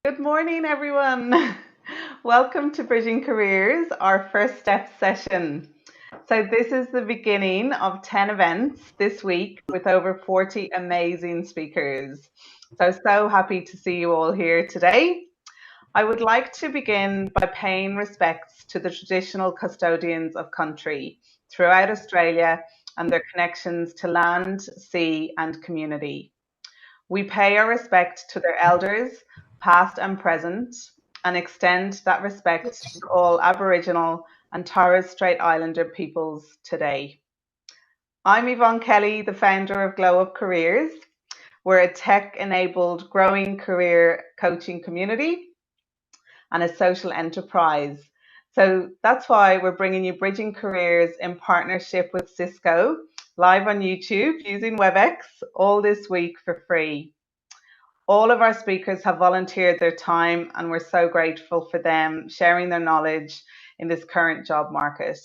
Good morning, everyone. Welcome to Bridging Careers, our first step session. So this is the beginning of 10 events this week with over 40 amazing speakers. So happy to see you all here today. I would like to begin by paying respects to the traditional custodians of country throughout Australia and their connections to land, sea, and community. We pay our respect to their elders, past and present, and extend that respect to all Aboriginal and Torres Strait Islander peoples today. I'm Yvonne Kelly, the founder of Glow Up Careers. We're a tech-enabled growing career coaching community and a social enterprise. So that's why we're bringing you Bridging Careers in partnership with Cisco, live on YouTube using WebEx, all this week for free. All of our speakers have volunteered their time, and we're so grateful for them sharing their knowledge in this current job market.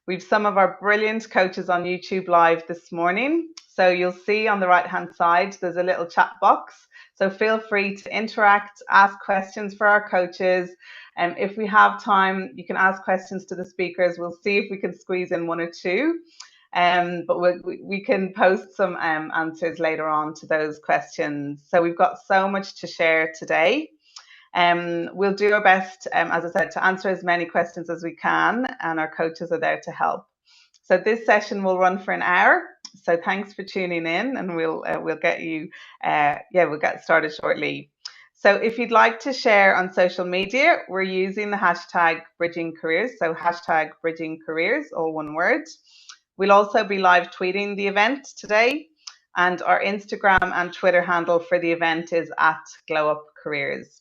We've some of our brilliant coaches on YouTube live this morning. So you'll see on the right hand side, there's a little chat box. So feel free to interact, ask questions for our coaches. And if we have time, you can ask questions to the speakers. We'll see if we can squeeze in one or two. But we can post some answers later on to those questions. So we've got so much to share today. We'll do our best, as I said, to answer as many questions as we can, and our coaches are there to help. So this session will run for an hour. So thanks for tuning in, and we'll get you, we'll get started shortly. So if you'd like to share on social media, we're using the hashtag Bridging Careers. So hashtag Bridging Careers, all one word. We'll also be live tweeting the event today, and our Instagram and Twitter handle for the event is @GlowUpCareers.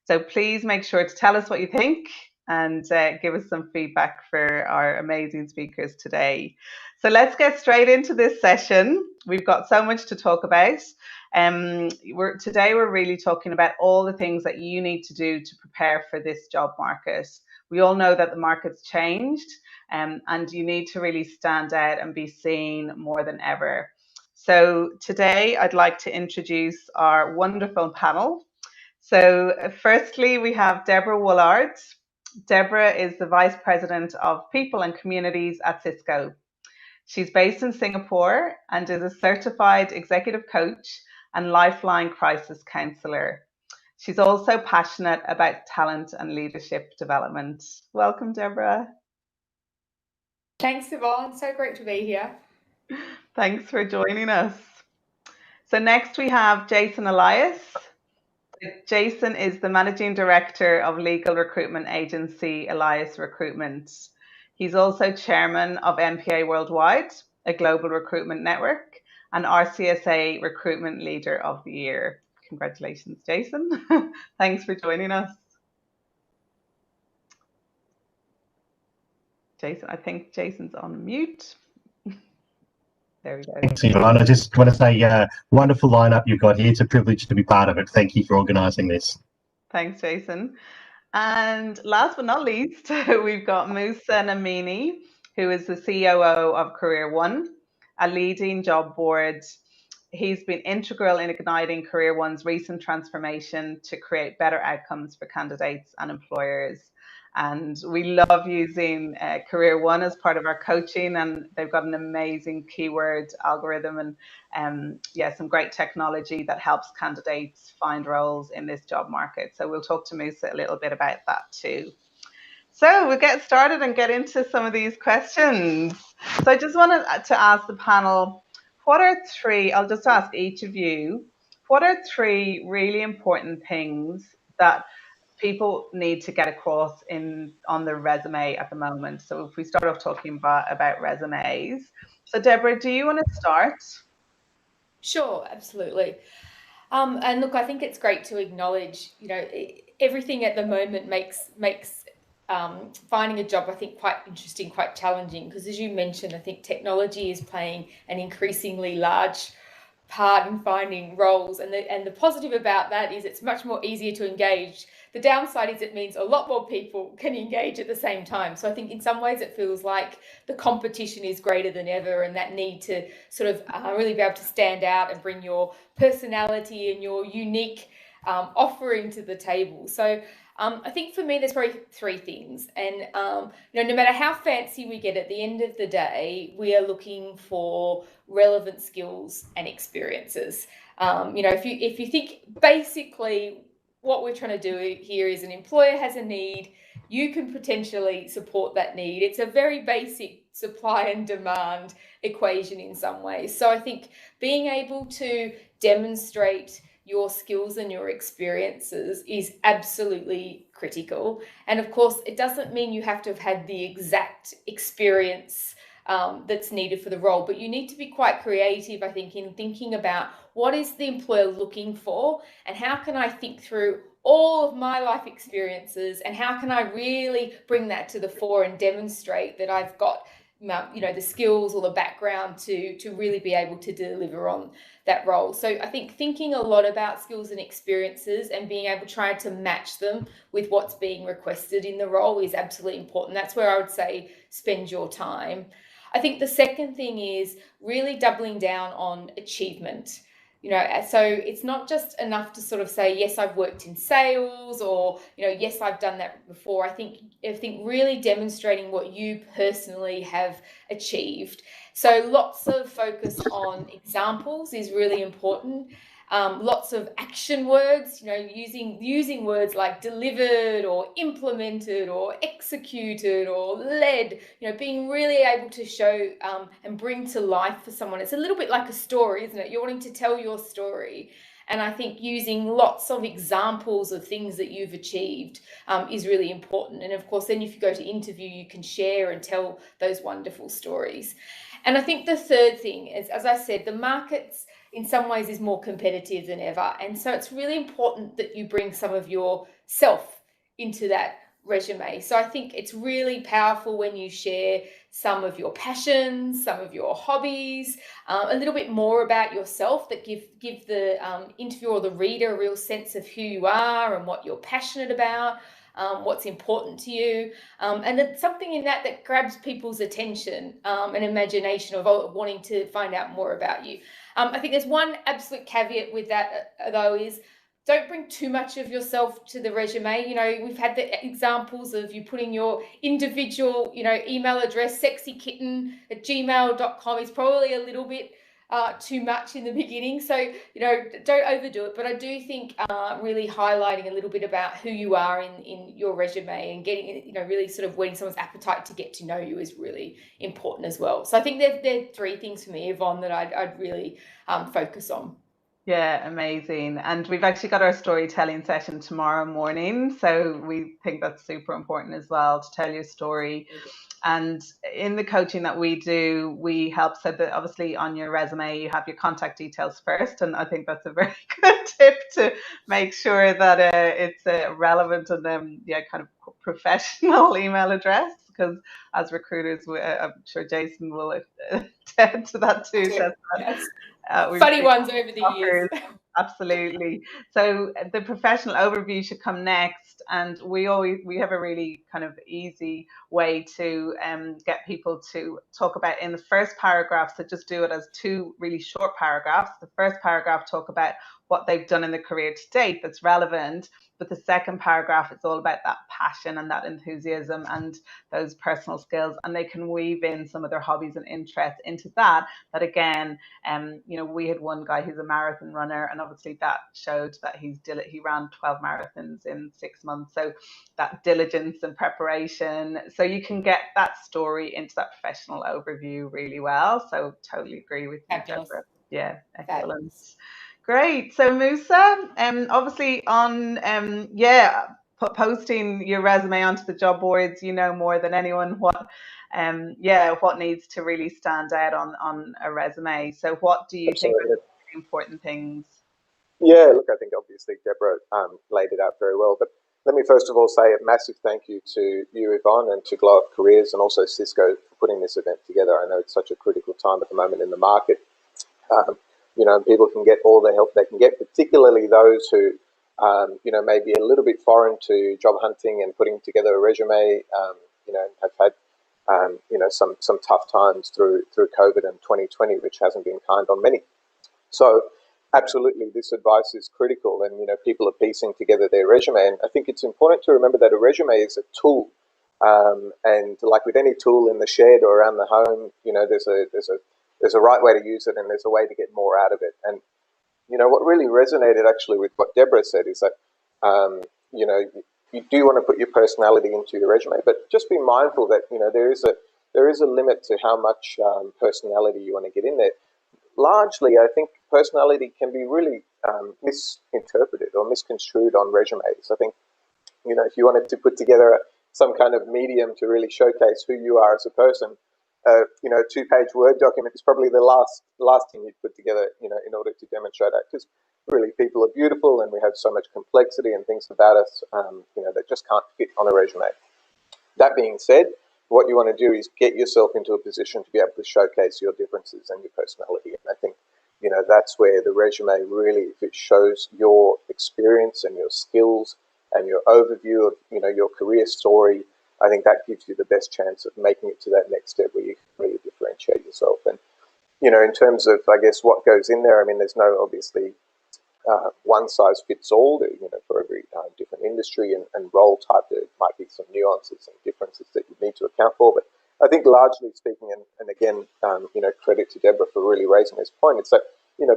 So please make sure to tell us what you think and give us some feedback for our amazing speakers today. So let's get straight into this session. We've got so much to talk about. Today we're really talking about all the things that you need to do to prepare for this job market. We all know that the market's changed, and you need to really stand out and be seen more than ever. So today I'd like to introduce our wonderful panel. So firstly, we have Deborah Woolard. Deborah is the Vice President of People and Communities at Cisco. She's based in Singapore and is a certified executive coach and lifeline crisis counselor. She's also passionate about talent and leadership development. Welcome, Deborah. Thanks, Yvonne. So great to be here. Thanks for joining us. So next we have Jason Elias. Jason is the Managing Director of legal recruitment agency Elias Recruitment. He's also Chairman of MPA Worldwide, a global recruitment network, and RCSA Recruitment Leader of the Year. Congratulations, Jason. Thanks for joining us. Jason, I think Jason's on mute. There we go. Thanks, Yvonne. I just want to say, wonderful lineup you've got here. It's a privilege to be part of it. Thank you for organising this. Thanks, Jason. And last but not least, we've got Musa Namini, who is the COO of Career One, a leading job board. He's been integral in igniting Career One's recent transformation to create better outcomes for candidates and employers. And we love using Career One as part of our coaching, and they've got an amazing keyword algorithm and some great technology that helps candidates find roles in this job market. So we'll talk to Musa a little bit about that too. So we'll get started and get into some of these questions. So I just wanted to ask the panel, what are three, I'll just ask each of you, what are three really important things that people need to get across on their resume at the moment? So if we start off talking about resumes. So Deborah, do you want to start? Sure, absolutely. And look, I think it's great to acknowledge, everything at the moment makes finding a job, I think, quite interesting, quite challenging, because as you mentioned, I think technology is playing an increasingly large part in finding roles, and the positive about that is it's much more easier to engage. The downside is it means a lot more people can engage at the same time. So I think in some ways it feels like the competition is greater than ever, and that need to sort of really be able to stand out and bring your personality and your unique offering to the table. So I think for me, there's probably three things. And, you know, no matter how fancy we get, at the end of the day, we are looking for relevant skills and experiences. You know, if you think basically what we're trying to do here is an employer has a need, you can potentially support that need. It's a very basic supply and demand equation in some ways. So I think being able to demonstrate your skills and your experiences is absolutely critical. And of course, it doesn't mean you have to have had the exact experience that's needed for the role, but you need to be quite creative, I think, in thinking about what is the employer looking for and how can I think through all of my life experiences and how can I really bring that to the fore and demonstrate that I've got, you know, the skills or the background to really be able to deliver on that role. So I think thinking a lot about skills and experiences and being able to try to match them with what's being requested in the role is absolutely important. That's where I would say spend your time. I think the second thing is really doubling down on achievement. You know, so it's not just enough to sort of say, yes, I've worked in sales, or, you know, yes, I've done that before. I think really demonstrating what you personally have achieved. So lots of focus on examples is really important. Lots of action words, you know, using words like delivered or implemented or executed or led, you know, being really able to show and bring to life for someone. It's a little bit like a story, isn't it? You're wanting to tell your story. And I think using lots of examples of things that you've achieved is really important. And of course, then if you go to interview, you can share and tell those wonderful stories. And I think the third thing is, as I said, the market's in some ways is more competitive than ever. And so it's really important that you bring some of yourself into that resume. So I think it's really powerful when you share some of your passions, some of your hobbies, a little bit more about yourself that give the interviewer or the reader a real sense of who you are and what you're passionate about. What's important to you, and it's something in that grabs people's attention and imagination of wanting to find out more about you. I think there's one absolute caveat with that, though, is don't bring too much of yourself to the resume. You know, we've had the examples of you putting your individual, you know, email address, sexykitten@gmail.com is probably a little bit too much in the beginning. So, you know, don't overdo it. But I do think really highlighting a little bit about who you are in your resume and getting, you know, really sort of whetting someone's appetite to get to know you is really important as well. So I think they're three things for me, Yvonne, that I'd really focus on. Yeah, amazing. And we've actually got our storytelling session tomorrow morning. So we think that's super important as well, to tell your story. And in the coaching that we do, we help, so that obviously on your resume, you have your contact details first. And I think that's a very good tip to make sure that it's relevant and kind of professional email address. Because as recruiters, I'm sure Jason will attend to that too. Yes. Funny ones over the years. Absolutely. So the professional overview should come next, and we have a really kind of easy way to get people to talk about in the first paragraph. So just do it as two really short paragraphs. The first paragraph talk about what they've done in their career to date that's relevant, but the second paragraph is all about that passion and that enthusiasm and those personal skills, and they can weave in some of their hobbies and interests into that again, you know, we had one guy who's a marathon runner, and obviously that showed that he ran 12 marathons in 6 months. So that diligence and preparation, so you can get that story into that professional overview really well. So totally agree with you, Deborah. Yeah, excellent. Fabulous. Great. So Musa, obviously on posting your resume onto the job boards, you know more than anyone what needs to really stand out on a resume. So what do you think are the important things? Yeah, look, I think obviously Deborah laid it out very well, but let me first of all say a massive thank you to you, Yvonne, and to Glow Up Careers, and also Cisco for putting this event together. I know it's such a critical time at the moment in the market. You know, people can get all the help they can get, particularly those who, you know, may be a little bit foreign to job hunting and putting together a resume, you know, have had, you know, some tough times through COVID and 2020, which hasn't been kind on many. So absolutely, this advice is critical, and people are piecing together their resume, and I think it's important to remember that a resume is a tool, and like with any tool in the shed or around the home, there's a right way to use it, and there's a way to get more out of it. And what really resonated actually with what Deborah said is that you do want to put your personality into your resume, but just be mindful that there is a limit to how much personality you want to get in there. Largely, I think personality can be really misinterpreted or misconstrued on resumes. I think, if you wanted to put together some kind of medium to really showcase who you are as a person, a 2-page Word document is probably the last thing you'd put together, in order to demonstrate that. Because really, people are beautiful, and we have so much complexity and things about us, that just can't fit on a resume. That being said, what you want to do is get yourself into a position to be able to showcase your differences and your personality. And I think, that's where the resume really, if it shows your experience and your skills and your overview of, your career story, I think that gives you the best chance of making it to that next step where you can really differentiate yourself. And, in terms of, I guess, what goes in there, I mean, there's no obviously one size fits all. For every different industry and role type, there might be some nuances and differences that you need to account for. But I think largely speaking, and again, credit to Deborah for really raising this point, it's that,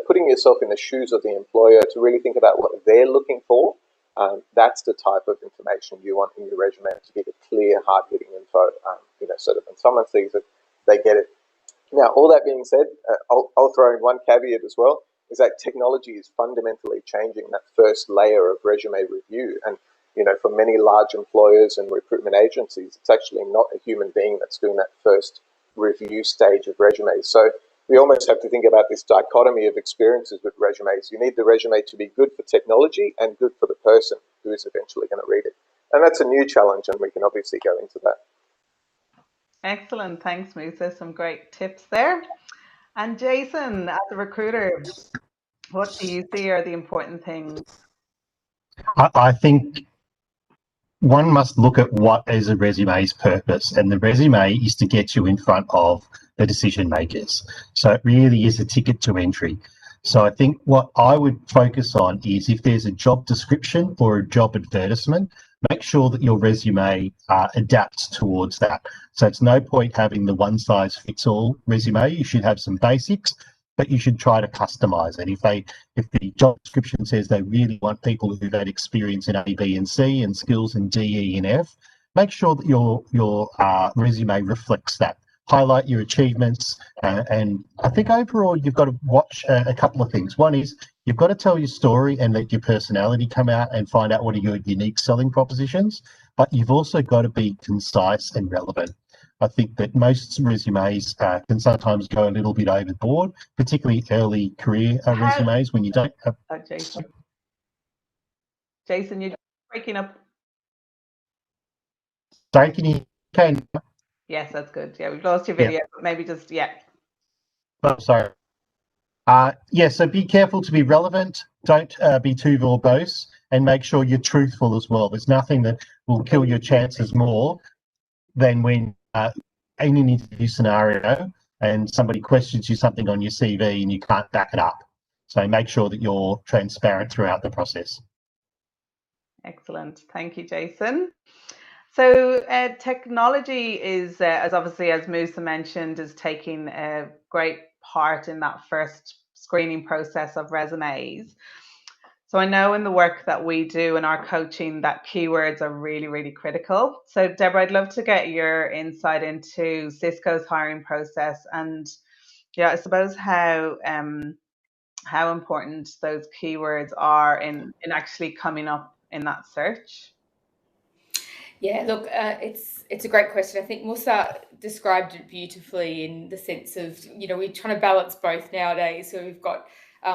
putting yourself in the shoes of the employer to really think about what they're looking for. That's the type of information you want in your resume, to be the clear, hard-hitting info, so that when someone sees it, they get it. Now, all that being said, I'll throw in one caveat as well, is that technology is fundamentally changing that first layer of resume review. And, for many large employers and recruitment agencies, it's actually not a human being that's doing that first review stage of resumes. So we almost have to think about this dichotomy of experiences with resumes. You need the resume to be good for technology and good for the person who is eventually going to read it. And that's a new challenge, and we can obviously go into that. Excellent. Thanks, Musa. Some great tips there. And Jason, as a recruiter, what do you see are the important things? I think one must look at what is a resume's purpose, and the resume is to get you in front of the decision makers. So it really is a ticket to entry. So I think what I would focus on is, if there's a job description or a job advertisement, make sure that your resume adapts towards that. So it's no point having the one size fits all resume. You should have some basics, but you should try to customize it. If the job description says they really want people who've had experience in A, B, and C and skills in D, E, and F, make sure that your resume reflects that. Highlight your achievements, and I think overall you've got to watch a couple of things. One is, you've got to tell your story and let your personality come out and find out what are your unique selling propositions, but you've also got to be concise and relevant. I think that most resumes can sometimes go a little bit overboard, particularly early career resumes, when you don't have... Jason, you're breaking up. Sorry, can you... Okay. Yes, that's good. Yeah, we've lost your video, but maybe just, Oh, sorry. So be careful to be relevant. Don't be too verbose, and make sure you're truthful as well. There's nothing that will kill your chances more than when in an interview scenario and somebody questions you something on your CV and you can't back it up. So make sure that you're transparent throughout the process. Excellent. Thank you, Jason. So technology is, as obviously as Musa mentioned, is taking a great part in that first screening process of resumes. So I know in the work that we do in our coaching that keywords are really, really critical. So Deborah, I'd love to get your insight into Cisco's hiring process, and I suppose how important those keywords are in actually coming up in that search. Yeah, look, it's a great question. I think Musa described it beautifully, in the sense of, we're trying to balance both nowadays. So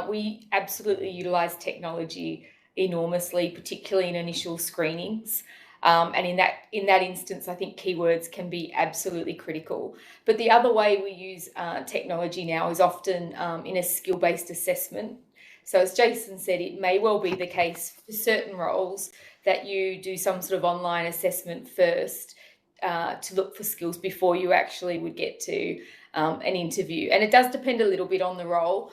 we absolutely utilize technology enormously, particularly in initial screenings. And in that instance, I think keywords can be absolutely critical. But the other way we use technology now is often in a skill-based assessment. So as Jason said, it may well be the case for certain roles that you do some sort of online assessment first to look for skills before you actually would get to an interview. And it does depend a little bit on the role.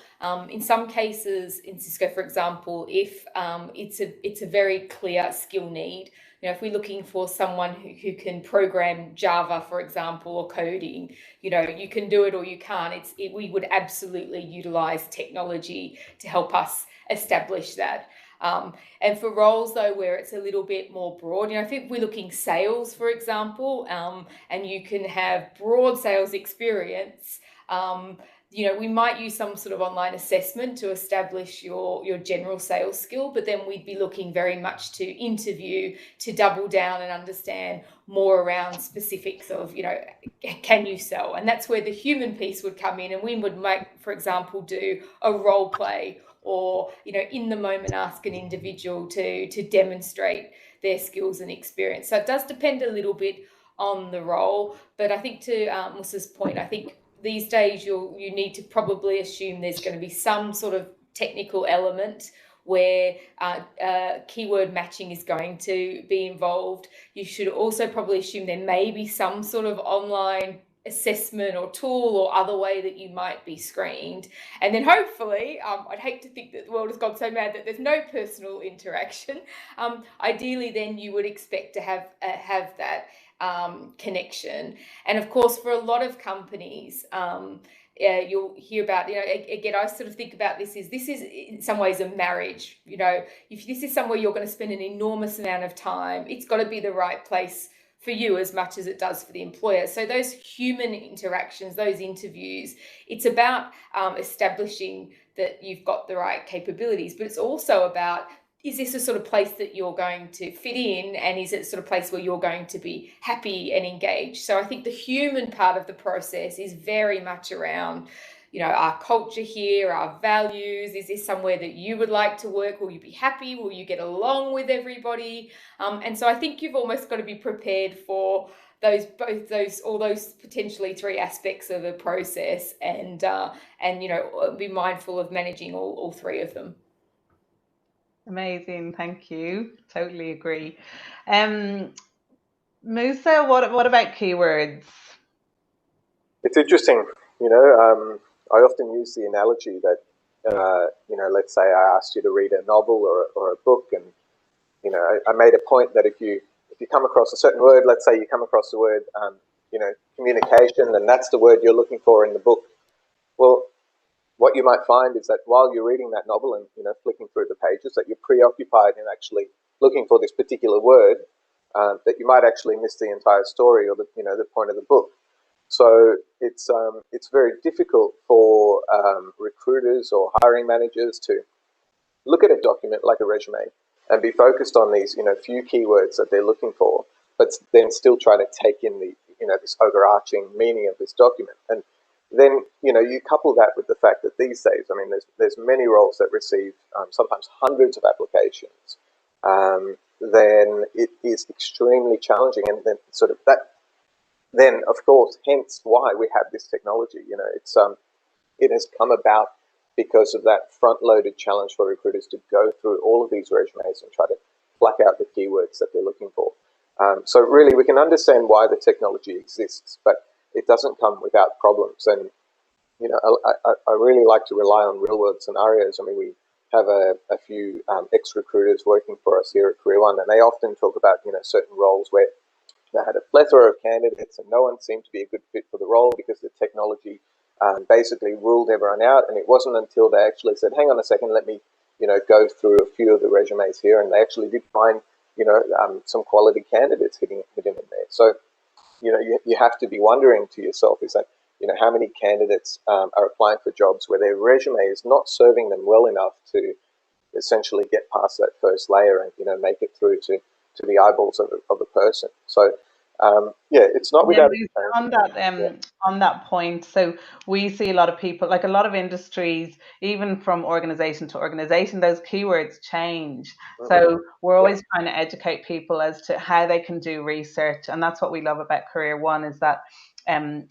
In some cases, in Cisco, for example, if it's a very clear skill need, if we're looking for someone who can program Java, for example, or coding, you can do it or you can't. We would absolutely utilize technology to help us establish that. And for roles, though, where it's a little bit more broad, I think we're looking sales, for example, and you can have broad sales experience. We might use some sort of online assessment to establish your general sales skill, but then we'd be looking very much to interview, to double down and understand more around specifics of, can you sell? And that's where the human piece would come in, and we would for example, do a role play or, in the moment ask an individual to demonstrate their skills and experience. So it does depend a little bit on the role, but I think to Musa's point, I think these days you need to probably assume there's going to be some sort of technical element where keyword matching is going to be involved. You should also probably assume there may be some sort of online assessment or tool or other way that you might be screened. And then hopefully, I'd hate to think that the world has gone so mad that there's no personal interaction. Ideally, then you would expect to have that connection. And of course, for a lot of companies, you'll hear about, again, I sort of think about this is in some ways a marriage. If this is somewhere you're going to spend an enormous amount of time, it's got to be the right place for you as much as it does for the employer. So those human interactions, those interviews, it's about establishing that you've got the right capabilities, but it's also about, is this a sort of place that you're going to fit in, and is it a sort of place where you're going to be happy and engaged? So I think the human part of the process is very much around, our culture here, our values. Is this somewhere that you would like to work? Will you be happy? Will you get along with everybody? And so I think you've almost got to be prepared for all those potentially three aspects of a process, and be mindful of managing all three of them. Amazing, thank you. Totally agree. Musa, what about keywords? It's interesting. I often use the analogy that let's say I asked you to read a novel or a book, and I made a point that if you come across a certain word, let's say you come across the word communication, and that's the word you're looking for in the book. Well, what you might find is that while you're reading that novel and flicking through the pages, that you're preoccupied in actually looking for this particular word, that you might actually miss the entire story or the point of the book. So it's very difficult for recruiters or hiring managers to look at a document like a resume and be focused on these few keywords that they're looking for, but then still try to take in the this overarching meaning of this document. And then you couple that with the fact that these days, I mean, there's many roles that receive sometimes hundreds of applications. Then it is extremely challenging, and then sort of that. Then, of course, hence why we have this technology. It has come about because of that front-loaded challenge for recruiters to go through all of these resumes and try to pluck out the keywords that they're looking for. So really, we can understand why the technology exists, but it doesn't come without problems. And I really like to rely on real-world scenarios. I mean, we have a few ex-recruiters working for us here at Career One, and they often talk about certain roles where they had a plethora of candidates and no one seemed to be a good fit for the role because the technology basically ruled everyone out. And it wasn't until they actually said, hang on a second, let me go through a few of the resumes here, and they actually did find some quality candidates hidden in there. So you have to be wondering to yourself, is that how many candidates are applying for jobs where their resume is not serving them well enough to essentially get past that first layer and make it through to the eyeballs of the person. So it's not without on that point. So we see a lot of people, like a lot of industries, even from organization to organization, those keywords change. So we're always trying to educate people as to how they can do research, and that's what we love about Career One, is that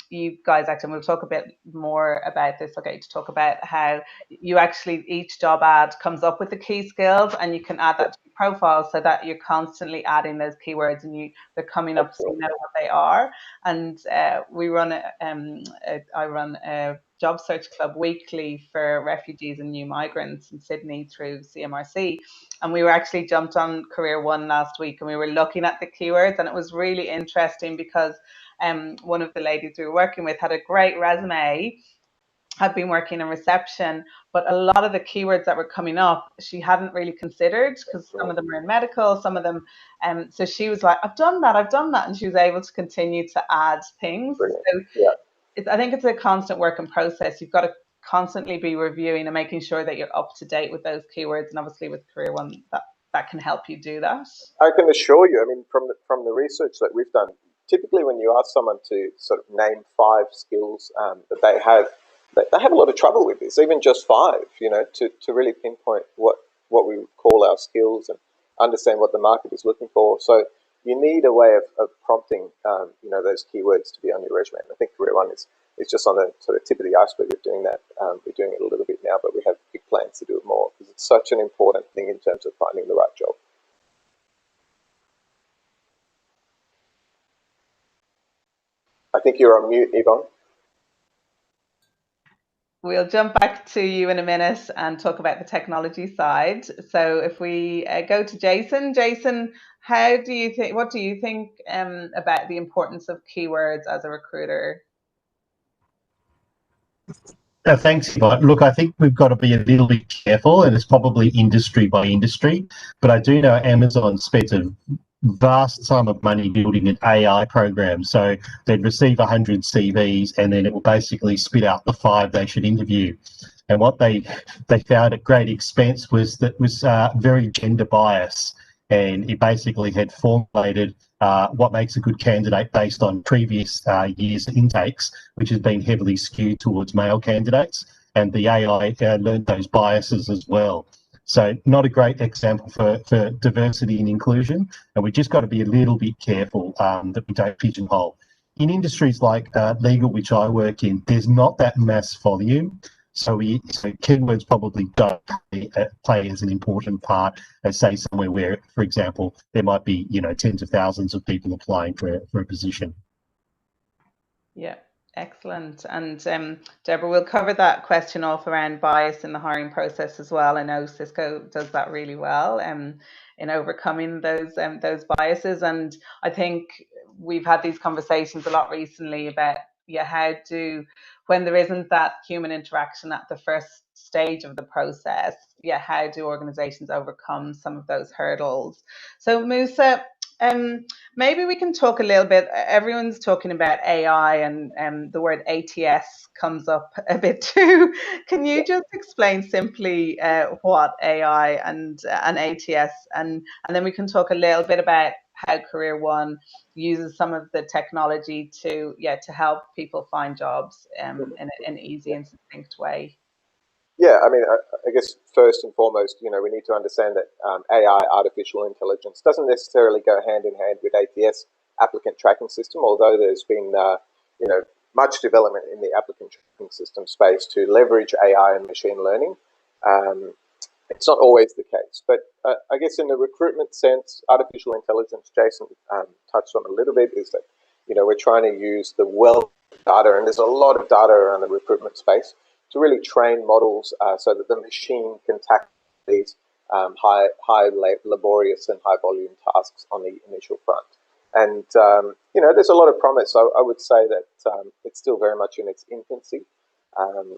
you guys actually, we'll talk a bit more about this. I'll get you to talk about how you actually, each job ad comes up with the key skills, and you can add that to your profile so that you're constantly adding those keywords, and they're coming up so you know what they are. And I run a job search club weekly for refugees and new migrants in Sydney through CMRC. And we were actually jumped on Career One last week, and we were looking at the keywords, and it was really interesting because one of the ladies we were working with had a great resume, had been working in reception, but a lot of the keywords that were coming up, she hadn't really considered, because some of them are in medical, some of them, so she was like, I've done that, and she was able to continue to add things. So yeah. I think it's a constant work in process. You've got to constantly be reviewing and making sure that you're up to date with those keywords, and obviously with Career One, that can help you do that. I can assure you, I mean, from the research that we've done, typically when you ask someone to sort of name 5 skills that they have a lot of trouble with this, even just 5, to really pinpoint what we would call our skills and understand what the market is looking for. So you need a way of prompting, those keywords to be on your resume. And I think Career One is just on the sort of tip of the iceberg of doing that. We're doing it a little bit now, but we have big plans to do it more, because it's such an important thing in terms of finding the right job. I think you're on mute, Yvonne. We'll jump back to you in a minute and talk about the technology side. So if we go to Jason, what do you think about the importance of keywords as a recruiter? Thanks, Yvonne. Look, I think we've got to be a little bit careful, and it's probably industry by industry, but I do know Amazon spent a vast sum of money building an AI program. So they'd receive 100 CVs, and then it will basically spit out the 5 they should interview. And what they found at great expense was that was very gender bias, and it basically had formulated what makes a good candidate based on previous years' intakes, which has been heavily skewed towards male candidates, and the AI learned those biases as well. So not a great example for diversity and inclusion, and we just got to be a little bit careful that we don't pigeonhole. In industries like legal, which I work in, there's not that mass volume, so keywords probably don't play as an important part as, say, somewhere where, for example, there might be tens of thousands of people applying for a position. Yeah. Excellent. And Deborah, we'll cover that question off around bias in the hiring process as well. I know Cisco does that really well in overcoming those biases. And I think we've had these conversations a lot recently about when there isn't that human interaction at the first stage of the process, how do organizations overcome some of those hurdles? So Musa, maybe we can talk a little bit. Everyone's talking about AI, and the word ATS comes up a bit too. Can you just explain simply what AI and ATS, and then we can talk a little bit about how Career One uses some of the technology to help people find jobs in an easy and succinct way. Yeah, I mean, I guess first and foremost, we need to understand that AI, artificial intelligence, doesn't necessarily go hand in hand with ATS, applicant tracking system, although there's been, much development in the applicant tracking system space to leverage AI and machine learning. It's not always the case, but I guess in the recruitment sense, artificial intelligence, Jason touched on a little bit, is that, we're trying to use the wealth of data, and there's a lot of data around the recruitment space, to really train models so that the machine can tackle these high laborious and high volume tasks on the initial front. And, there's a lot of promise. So I would say that it's still very much in its infancy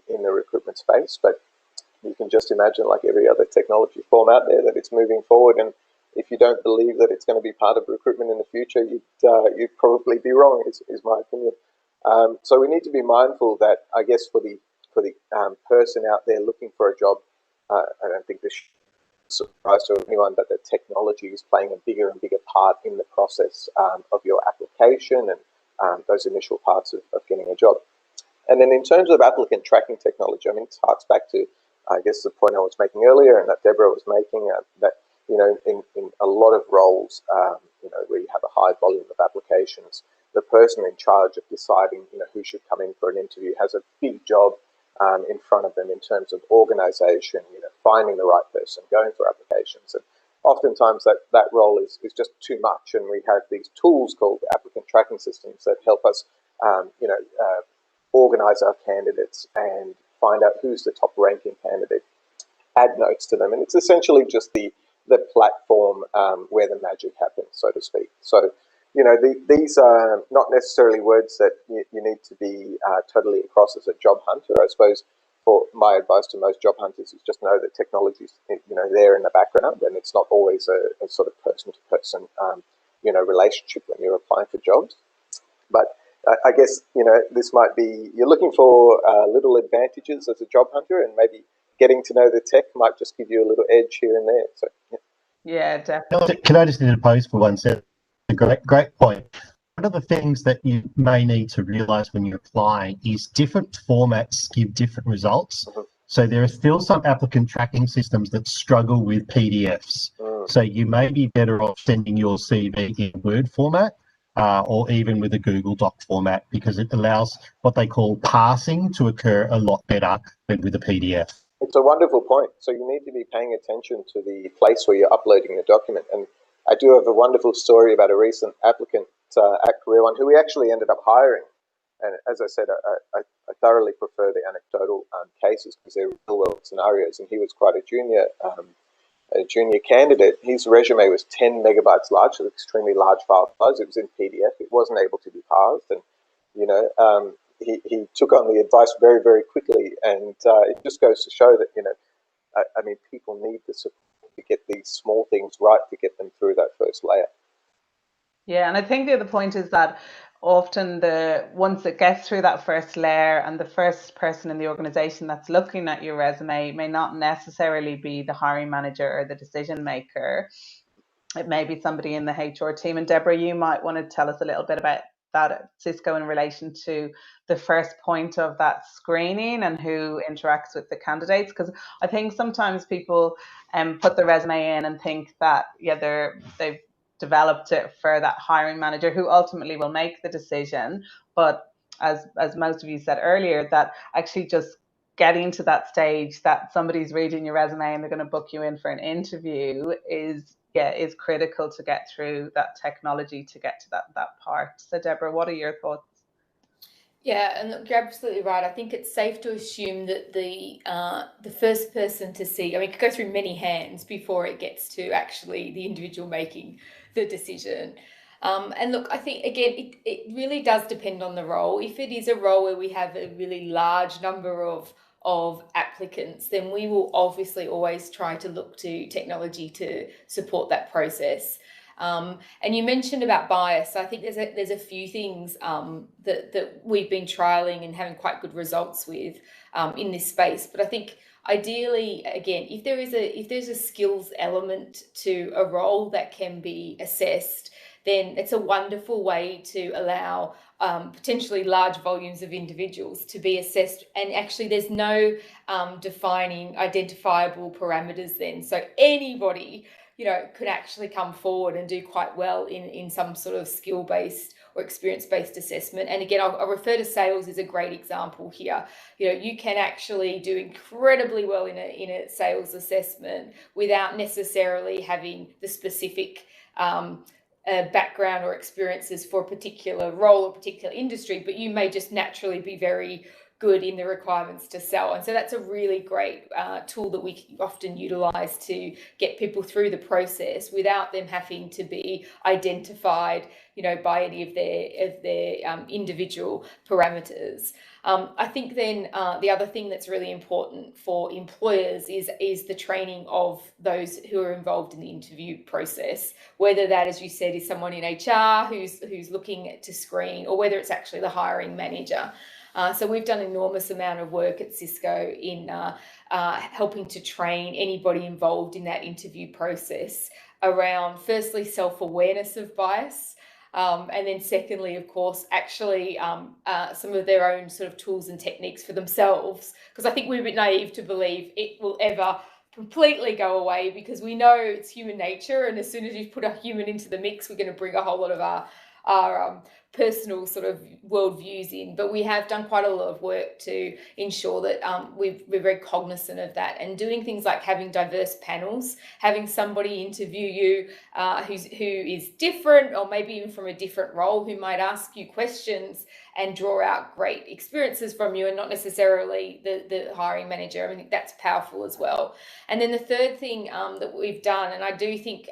in the recruitment space, but you can just imagine, like every other technology form out there, that it's moving forward. And if you don't believe that it's going to be part of recruitment in the future, you'd probably be wrong, is my opinion. So we need to be mindful that, I guess, for the person out there looking for a job, I don't think this should be a surprise to anyone, but that technology is playing a bigger and bigger part in the process of your application and those initial parts of getting a job. And then in terms of applicant tracking technology, I mean, it harks back to, I guess, the point I was making earlier and that Deborah was making, that, in a lot of roles, where you have a high volume of applications, the person in charge of deciding, who should come in for an interview has a big job in front of them in terms of organisation, finding the right person, going through applications. And oftentimes that role is just too much. And we have these tools called applicant tracking systems that help us, organise our candidates and find out who's the top ranking candidate, add notes to them. And it's essentially just the platform where the magic happens, so to speak. So, these are not necessarily words that you need to be totally across as a job hunter. I suppose for my advice to most job hunters is just know that technology's, there in the background, and it's not always a sort of person-to-person, relationship when you're applying for jobs. But I guess, this might be, you're looking for little advantages as a job hunter, and maybe getting to know the tech might just give you a little edge here and there. So, yeah, definitely. Can I just interpose for one second? A great point. One of the things that you may need to realise when you're applying is different formats give different results. So there are still some applicant tracking systems that struggle with PDFs. So you may be better off sending your CV in Word format or even with a Google Doc format, because it allows what they call parsing to occur a lot better than with a PDF. It's a wonderful point. So you need to be paying attention to the place where you're uploading the document. And I do have a wonderful story about a recent applicant at Career One who we actually ended up hiring. And as I said, I thoroughly prefer the anecdotal cases because they're real world scenarios. And he was quite a junior candidate. His resume was 10 megabytes large, so extremely large file size. It was in PDF. It wasn't able to be parsed. And, he took on the advice very, very quickly. And it just goes to show that, people need the support to get these small things right to get them through that first layer. Yeah, and I think the other point is that often once it gets through that first layer and the first person in the organization that's looking at your resume may not necessarily be the hiring manager or the decision maker. It may be somebody in the HR team. And Deborah, you might want to tell us a little bit about that at Cisco in relation to the first point of that screening and who interacts with the candidates, because I think sometimes people put the resume in and think that they've developed it for that hiring manager who ultimately will make the decision. But as most of you said earlier, that actually just getting to that stage that somebody's reading your resume and they're going to book you in for an interview is critical to get through that technology to get to that part. So Deborah, what are your thoughts? Yeah, and look, you're absolutely right. I think it's safe to assume that the first person to see, it could go through many hands before it gets to actually the individual making the decision. And look, I think, again, it really does depend on the role. If it is a role where we have a really large number of applicants, then we will obviously always try to look to technology to support that process. And you mentioned about bias. I think there's a few things that we've been trialing and having quite good results with in this space. But I think ideally, again, if there's a skills element to a role that can be assessed, then it's a wonderful way to allow potentially large volumes of individuals to be assessed. And actually, there's no defining identifiable parameters then. So anybody, could actually come forward and do quite well in some sort of skill-based or experience-based assessment. And again, I'll refer to sales as a great example here. You can actually do incredibly well in a sales assessment without necessarily having the specific background or experiences for a particular role or particular industry, but you may just naturally be very good in the requirements to sell. And so that's a really great tool that we often utilize to get people through the process without them having to be identified, by any of their individual parameters. I think then the other thing that's really important for employers is the training of those who are involved in the interview process, whether that, as you said, is someone in HR who's looking to screen, or whether it's actually the hiring manager. So we've done an enormous amount of work at Cisco in helping to train anybody involved in that interview process around, firstly, self-awareness of bias, and then secondly, of course, actually some of their own sort of tools and techniques for themselves, because I think we're a bit naive to believe it will ever completely go away, because we know it's human nature, and as soon as you put a human into the mix, we're going to bring a whole lot of our personal sort of worldviews in. But we have done quite a lot of work to ensure that we're very cognizant of that, and doing things like having diverse panels, having somebody interview you who is different, or maybe even from a different role, who might ask you questions and draw out great experiences from you, and not necessarily the hiring manager. I mean, that's powerful as well. And then the third thing that we've done, and I do think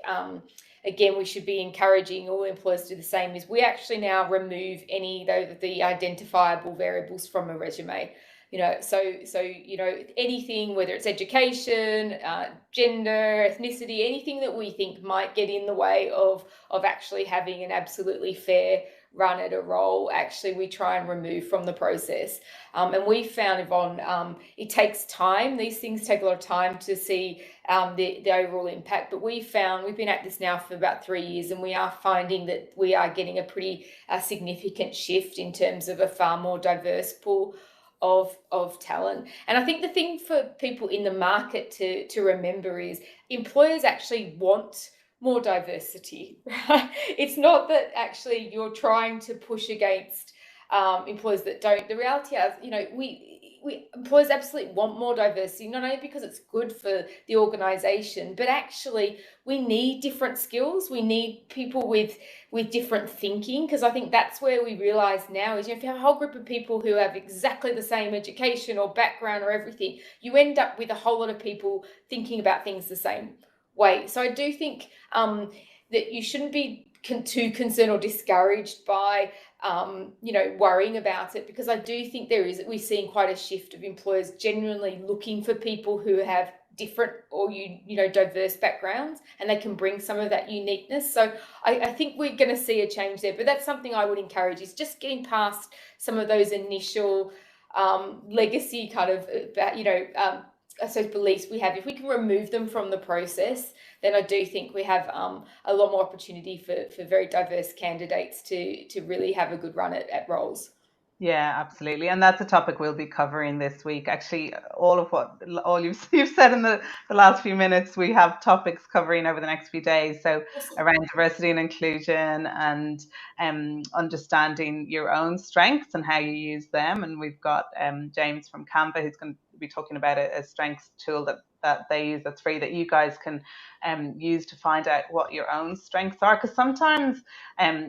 again, we should be encouraging all employers to do the same, is we actually now remove any the identifiable variables from a resume. So anything, whether it's education, gender, ethnicity, anything that we think might get in the way of actually having an absolutely fair run at a role, actually we try and remove from the process. And we found, Yvonne, it takes time. These things take a lot of time to see the overall impact. But we've been at this now for about 3 years, and we are finding that we are getting a pretty significant shift in terms of a far more diverse pool of talent. And I think the thing for people in the market to remember is employers actually want more diversity, right? It's not that actually you're trying to push against employers that don't. The reality is, we employers absolutely want more diversity, not only because it's good for the organisation, but actually we need different skills. We need people with different thinking, because I think that's where we realise now is, if you have a whole group of people who have exactly the same education or background or everything, you end up with a whole lot of people thinking about things the same way. So I do think that you shouldn't be too concerned or discouraged by worrying about it, because I do think we're seeing quite a shift of employers genuinely looking for people who have different or diverse backgrounds, and they can bring some of that uniqueness. So I think we're going to see a change there. But that's something I would encourage, is just getting past some of those initial legacy kind of I suppose beliefs we have. If we can remove them from the process, then I do think we have a lot more opportunity for very diverse candidates to really have a good run at roles. Yeah, absolutely. And that's a topic we'll be covering this week. Actually, all you've said in the last few minutes, we have topics covering over the next few days. So around diversity and inclusion, and understanding your own strengths and how you use them. And we've got James from Canva, who's going to be talking about a strengths tool that they use that's free, that you guys can use to find out what your own strengths are. Because sometimes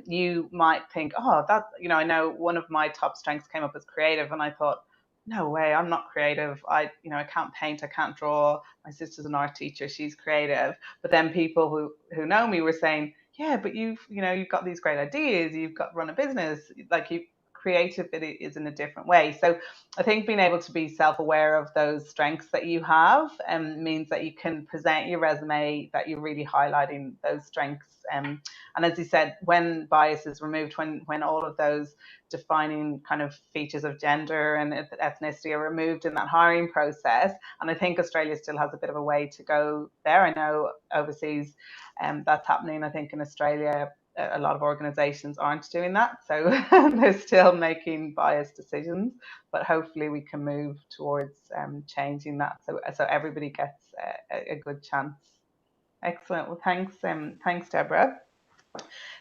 you might think, oh, that, I know one of my top strengths came up as creative, and I thought, no way, I'm not creative. I can't paint, I can't draw. My sister's an art teacher, she's creative. But then people who know me were saying, yeah, but you've got these great ideas, you've got run a business, creativity is in a different way. So I think being able to be self-aware of those strengths that you have means that you can present your resume that you're really highlighting those strengths. And as you said, when bias is removed, when all of those defining kind of features of gender and ethnicity are removed in that hiring process, and I think Australia still has a bit of a way to go there. I know overseas that's happening. I think in Australia, a lot of organizations aren't doing that, so they're still making biased decisions, but hopefully we can move towards changing that, so everybody gets a good chance. Excellent. Well, thanks Deborah.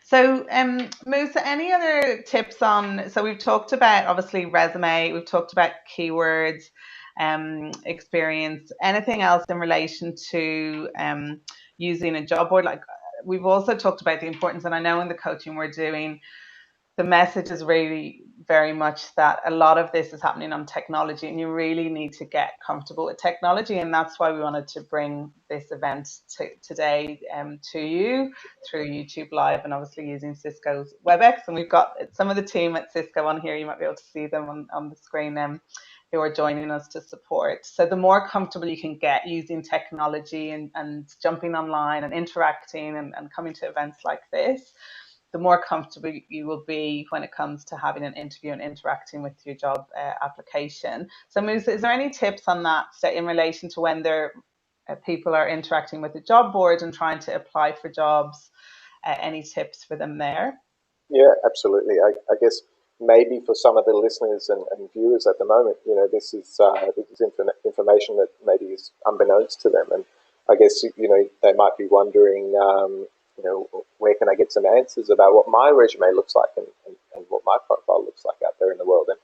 So Musa, any other tips on, so we've talked about obviously resume, we've talked about keywords, experience, anything else in relation to using a job board? Like, we've also talked about the importance, and I know in the coaching we're doing, the message is really very much that a lot of this is happening on technology, and you really need to get comfortable with technology. And that's why we wanted to bring this event today to you through YouTube Live, and obviously using Cisco's WebEx. And we've got some of the team at Cisco on here. You might be able to see them on the screen who are joining us to support. So the more comfortable you can get using technology and jumping online and interacting and coming to events like this, the more comfortable you will be when it comes to having an interview and interacting with your job application. So Musa, is there any tips on that in relation to when people are interacting with the job board and trying to apply for jobs? Any tips for them there? Yeah, absolutely. I guess maybe for some of the listeners and viewers at the moment, this is information that maybe is unbeknownst to them. And I guess, they might be wondering, where can I get some answers about what my resume looks like and what my profile looks like out there in the world. And,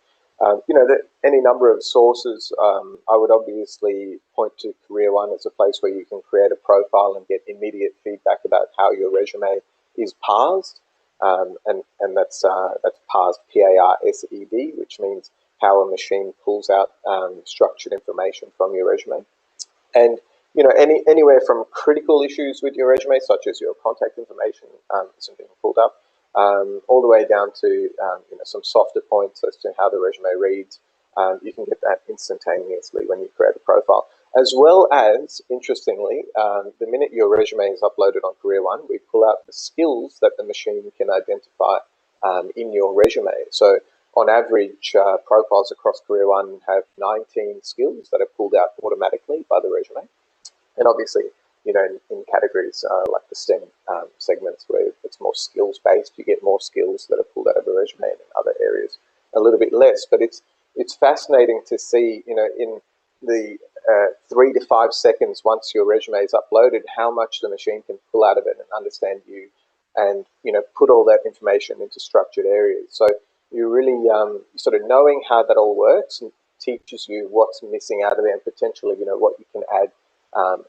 any number of sources, I would obviously point to Career One as a place where you can create a profile and get immediate feedback about how your resume is parsed. And that's parsed, P-A-R-S-E-D, which means how a machine pulls out structured information from your resume. And anywhere from critical issues with your resume, such as your contact information isn't being pulled up, all the way down to some softer points as to how the resume reads. You can get that instantaneously when you create a profile. As well as, interestingly, the minute your resume is uploaded on Career One, we pull out the skills that the machine can identify in your resume. So on average, profiles across Career One have 19 skills that are pulled out automatically by the resume. And obviously, in categories like the STEM segments where it's more skills-based, you get more skills that are pulled out of a resume, and in other areas a little bit less. But it's fascinating to see, in the 3 to 5 seconds once your resume is uploaded, how much the machine can pull out of it and understand you, and put all that information into structured areas. So you really sort of knowing how that all works and teaches you what's missing out of there, and potentially what you can add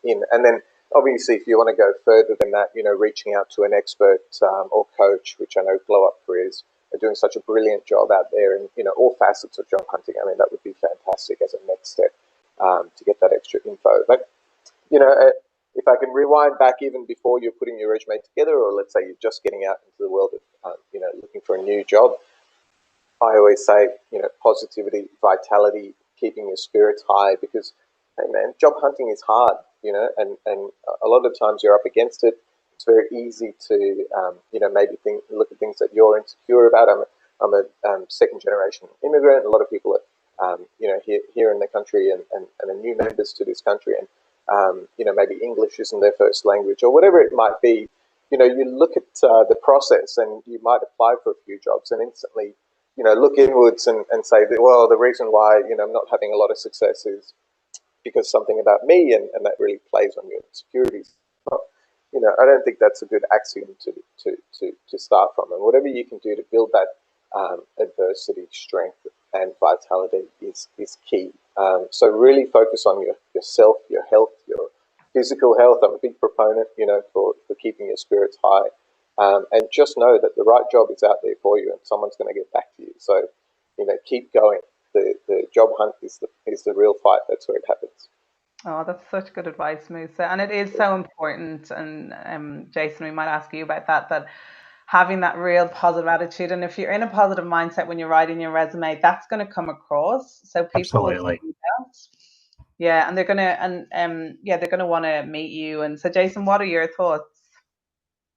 in. And then obviously, if you want to go further than that, reaching out to an expert or coach, which I know Glow Up Careers are doing such a brilliant job out there in all facets of job hunting. I mean, that would be fantastic as a next step to get that extra info. But if I can rewind back even before you're putting your resume together, or let's say you're just getting out into the world of looking for a new job, I always say positivity, vitality, keeping your spirits high, because hey man, job hunting is hard, and a lot of times you're up against it. It's very easy to, maybe look at things that you're insecure about. I'm a second generation immigrant. A lot of people are, here in the country and are new members to this country, and maybe English isn't their first language or whatever it might be. You look at the process, and you might apply for a few jobs and instantly, look inwards and say that, well, the reason why I'm not having a lot of success is because something about me, and that really plays on your insecurities. But, I don't think that's a good axiom to start from. And whatever you can do to build that adversity, strength, and vitality is key. So really focus on yourself, your health, your physical health. I'm a big proponent, for keeping your spirits high. And just know that the right job is out there for you, and someone's going to get back to you. So, keep going. The job hunt is the real fight. That's where it happens. Oh, that's such good advice, Musa. And it is so important. And Jason, we might ask you about that having that real positive attitude. And if you're in a positive mindset when you're writing your resume, that's going to come across. So people will see that. Yeah, and they're gonna they're gonna want to meet you. And so, Jason, what are your thoughts?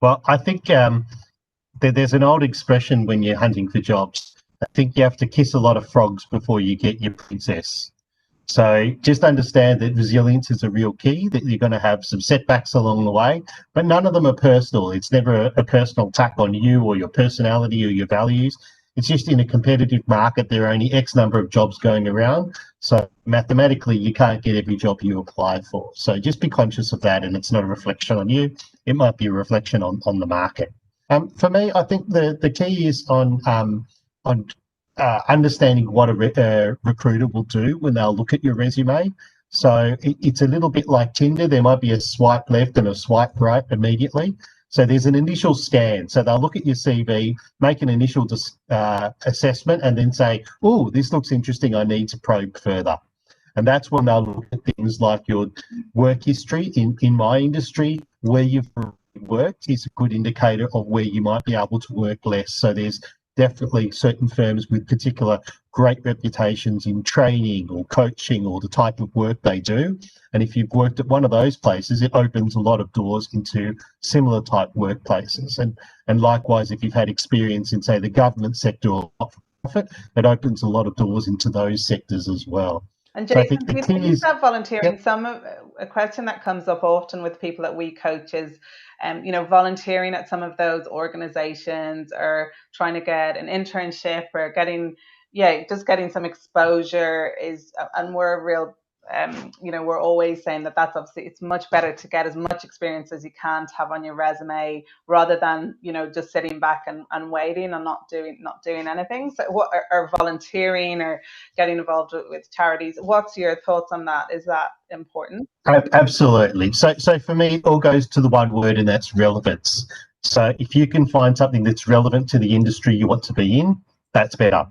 Well, I think there's an old expression when you're hunting for jobs. I think you have to kiss a lot of frogs before you get your princess. So just understand that resilience is a real key, that you're going to have some setbacks along the way, but none of them are personal. It's never a personal attack on you or your personality or your values. It's just in a competitive market, there are only X number of jobs going around. So mathematically, you can't get every job you applied for. So just be conscious of that, and it's not a reflection on you. It might be a reflection on the market. For me, I think the key is on understanding what a recruiter will do when they'll look at your resume. So it's a little bit like Tinder. There might be a swipe left and a swipe right immediately. So there's an initial scan. So they'll look at your CV, make an initial assessment, and then say, oh, this looks interesting, I need to probe further. And that's when they'll look at things like your work history. In my industry, where you've worked is a good indicator of where you might be able to work less. So there's definitely certain firms with particular great reputations in training or coaching or the type of work they do. And if you've worked at one of those places, it opens a lot of doors into similar type workplaces. And likewise, if you've had experience in, say, the government sector or not-for-profit, it opens a lot of doors into those sectors as well. And So I Jason, think do you it think is. that volunteering, Yep. a question that comes up often with people that we coach is, you know, volunteering at some of those organizations or trying to get an internship or getting, yeah, just getting some exposure is, and we're a real, you know, we're always saying that that's obviously, it's much better to get as much experience as you can to have on your resume rather than, you know, just sitting back and waiting and not doing anything. So what, or volunteering or getting involved with charities. What's your thoughts on that? Is that important? Absolutely. So for me, it all goes to the one word, and that's relevance. So if you can find something that's relevant to the industry you want to be in, that's better.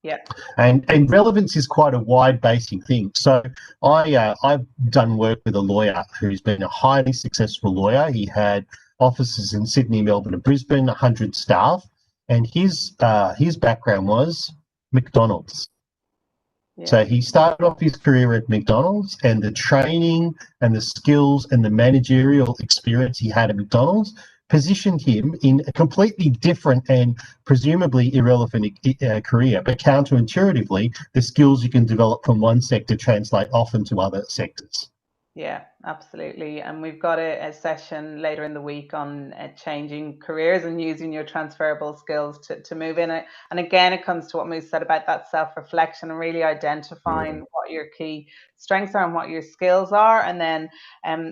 Yeah. And relevance is quite a wide-basing thing. So I've done work with a lawyer who's been a highly successful lawyer. He had offices in Sydney, Melbourne, and Brisbane, 100 staff, and his background was McDonald's. Yeah. So he started off his career at McDonald's, and the training and the skills and the managerial experience he had at McDonald's positioned him in a completely different and presumably irrelevant career. But counterintuitively, the skills you can develop from one sector translate often to other sectors. Yeah, absolutely. And we've got a session later in the week on changing careers and using your transferable skills to move in it. And again, it comes to what Moose said about that self-reflection and really identifying what your key strengths are and what your skills are. And then,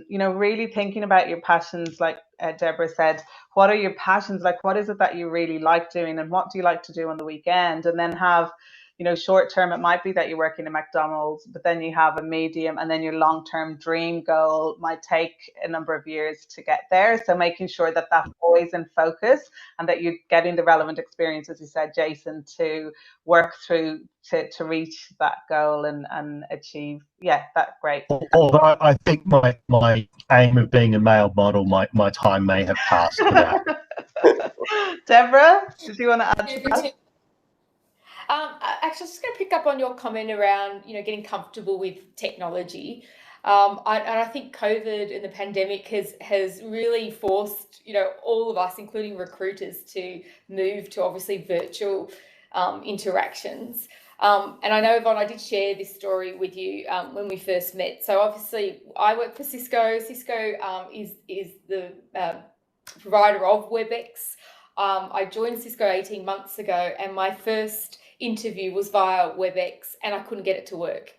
you know, really thinking about your passions, like Deborah said, what are your passions? Like, what is it that you really like doing and what do you like to do on the weekend? And then have, you know, short term, it might be that you're working in McDonald's, but then you have a medium and then your long term dream goal might take a number of years to get there. So making sure that that's always in focus and that you're getting the relevant experience, as you said, Jason, to work through to reach that goal and achieve. Yeah, that's great. Although I think my aim of being a male model, my time may have passed for that. Deborah, did you want to add to that? Actually, I was just going to pick up on your comment around, you know, getting comfortable with technology. And I think COVID and the pandemic has really forced, you know, all of us, including recruiters, to move to obviously virtual interactions. And I know, Yvonne, I did share this story with you when we first met. So obviously, I work for Cisco. Cisco is the provider of WebEx. I joined Cisco 18 months ago, and my first interview was via WebEx, and I couldn't get it to work.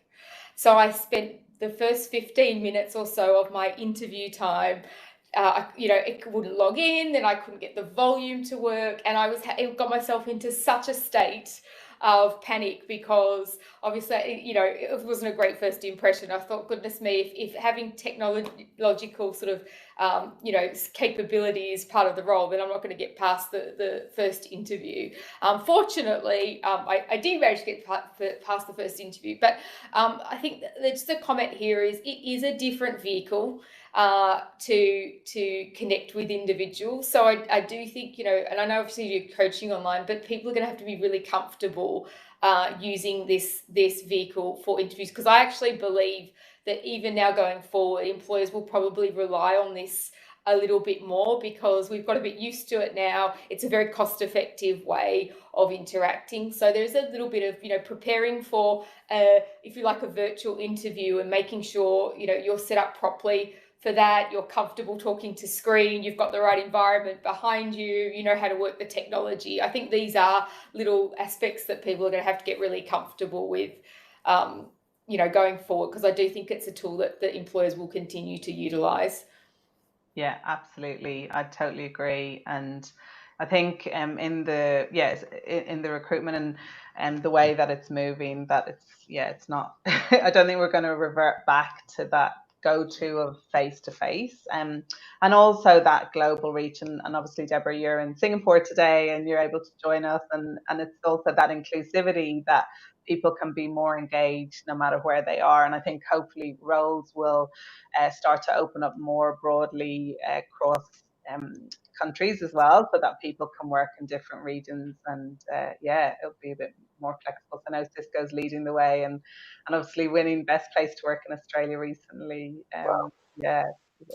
So I spent the first 15 minutes or so of my interview time, you know, it wouldn't log in, then I couldn't get the volume to work, and it got myself into such a state of panic because obviously, you know, it wasn't a great first impression. I thought, goodness me, if having technological sort of, you know, capability is part of the role, then I'm not going to get past the first interview. Fortunately, I did manage to get past the first interview, but I think just the comment here is it is a different vehicle to connect with individuals. So I do think, you know, and I know obviously you're coaching online, but people are going to have to be really comfortable using this vehicle for interviews, because I actually believe that even now going forward, employers will probably rely on this a little bit more because we've got a bit used to it now. It's a very cost-effective way of interacting. So there's a little bit of, you know, preparing for, if you like, a virtual interview and making sure, you know, you're set up properly for that, you're comfortable talking to screen, you've got the right environment behind you, you know how to work the technology. I think these are little aspects that people are going to have to get really comfortable with, you know, going forward, because I do think it's a tool that employers will continue to utilise. Yeah, absolutely. I totally agree. And I think in the recruitment and the way that it's moving, that it's not, I don't think we're going to revert back to that go-to of face-to-face, and also that global reach. And obviously, Deborah, you're in Singapore today and you're able to join us, and it's also that inclusivity that people can be more engaged no matter where they are. And I think hopefully roles will start to open up more broadly across countries as well, so that people can work in different regions. And it'll be a bit more flexible. So I know Cisco's leading the way, and obviously winning best place to work in Australia recently. Wow. Yeah,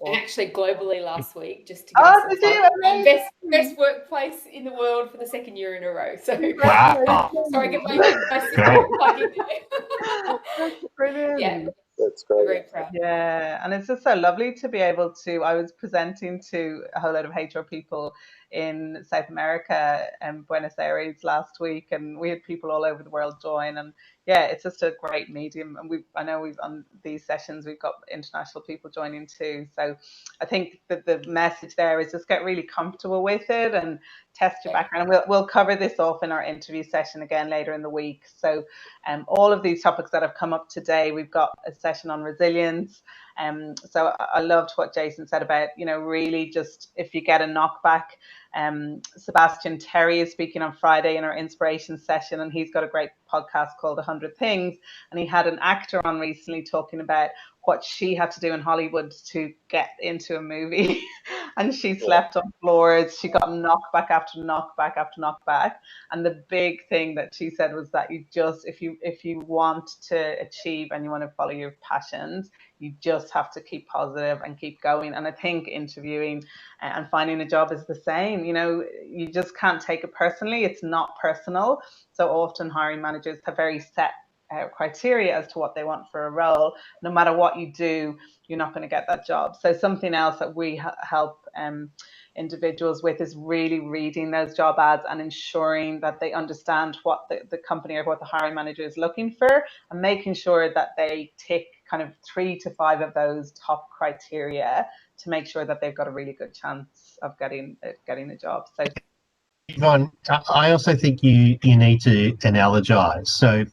And actually globally last week, just to give us a plug, best workplace in the world for the second year in a row. So wow. Sorry, get my plug in there. That's brilliant. Yeah, That's great. very proud. Yeah, and it's just so lovely to be able to. I was presenting to a whole lot of HR people in South America and Buenos Aires last week, and we had people all over the world join. And yeah, it's just a great medium. And I know we've on these sessions we've got international people joining too. So I think that the message there is just get really comfortable with it and test your background. And we'll cover this off in our interview session again later in the week. So all of these topics that have come up today, we've got a session on resilience. So I loved what Jason said about, really just if you get a knockback. Sebastian Terry is speaking on Friday in our inspiration session, and he's got a great podcast called 100 Things. And he had an actor on recently talking about what she had to do in Hollywood to get into a movie. And she slept on floors. She got knockback after knockback after knockback. And the big thing that she said was that you just, if you want to achieve and you want to follow your passions, you just have to keep positive and keep going. And I think interviewing and finding a job is the same. You just can't take it personally. It's not personal. So often hiring managers have very set criteria as to what they want for a role. No matter what you do, you're not going to get that job. So something else that we help individuals with is really reading those job ads and ensuring that they understand what the company or what the hiring manager is looking for, and making sure that they tick kind of 3 to 5 of those top criteria to make sure that they've got a really good chance of getting a job. So Yvonne, I also think you need to analogize. So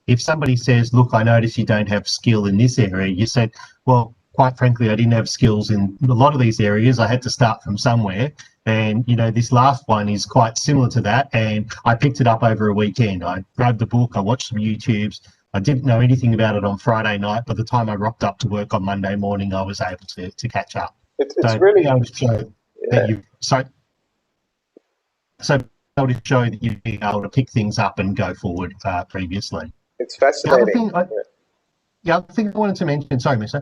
if somebody says, look, I notice you don't have skill in this area, you said, well, quite frankly, I didn't have skills in a lot of these areas. I had to start from somewhere. And, this last one is quite similar to that. And I picked it up over a weekend. I grabbed the book, I watched some YouTubes. I didn't know anything about it on Friday night. By the time I rocked up to work on Monday morning, I was able to catch up. It's really that you so to show that you've been able to pick things up and go forward previously. It's fascinating. The other thing I wanted to mention, sorry, Mister,